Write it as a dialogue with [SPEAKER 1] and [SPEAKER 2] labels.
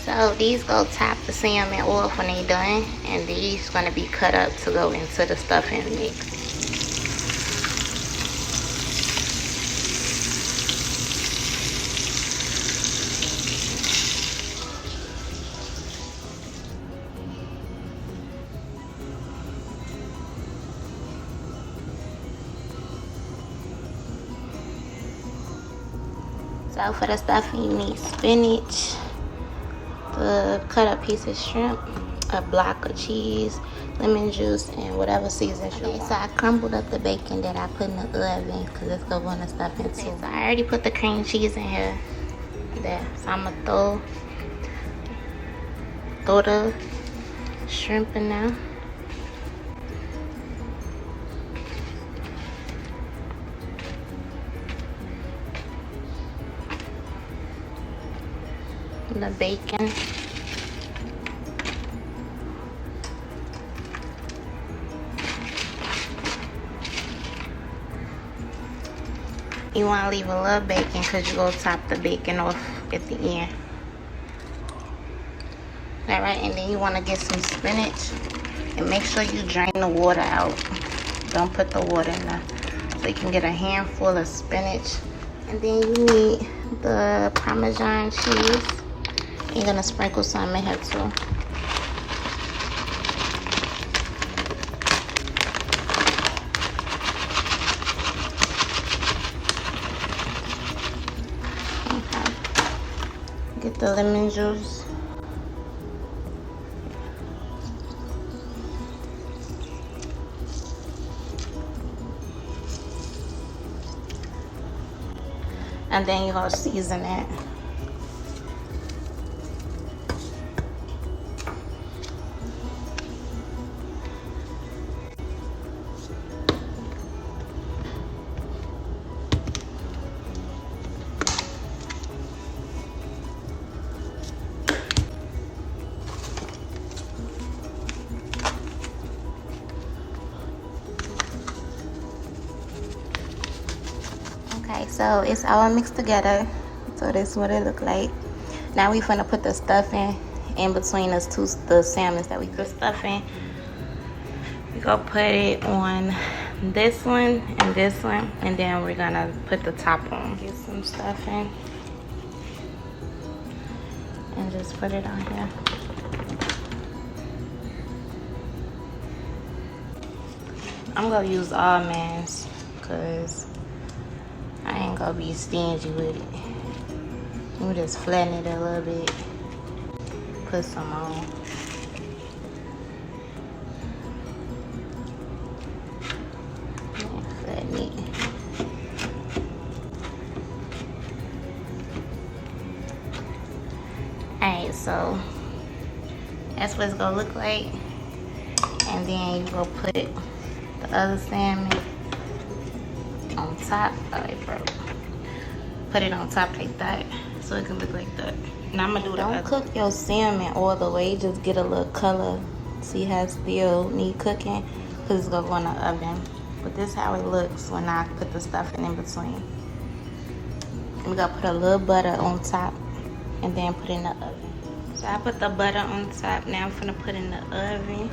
[SPEAKER 1] So these go top the salmon off when they done, and these gonna be cut up to go into the stuffing mix. So for the stuffing, you need spinach, the cut up piece of shrimp, a block of cheese, lemon juice, and whatever seasons you want. So I crumbled up the bacon that I put in the oven because it's going to go in the stuffing too. So I already put the cream cheese in here. There. So I'm going to throw the shrimp in there. The bacon. You want to leave a little bacon because you're going to top the bacon off at the end. Alright, and then you want to get some spinach and make sure you drain the water out. Don't put the water in there. So you can get a handful of spinach. And then you need the Parmesan cheese. You're gonna sprinkle some in here too. Okay. Get the lemon juice. And then you're gonna season it. Okay, so it's all mixed together. So this is what it look like. Now we finna put the stuffing in between the salmons that we put stuffing. We gonna put it on this one, and then we're gonna put the top on. Get some stuffing and just put it on here. I'm gonna use almonds because I ain't gonna be stingy with it. Let me just flatten it a little bit. Put some on. Flatten it. Alright, so that's what it's gonna look like. And then you go put the other salmon on top. Oh, it broke. Put it on top like that so it can look like that. Now I'm gonna do the other. Don't cook your salmon all the way, just get a little color. See how it still need cooking, because it's gonna go in the oven. But this is how it looks when I put the stuffing in between. We gotta put a little butter on top and then put it in the oven. So I put the butter on top. Now I'm gonna put it in the oven.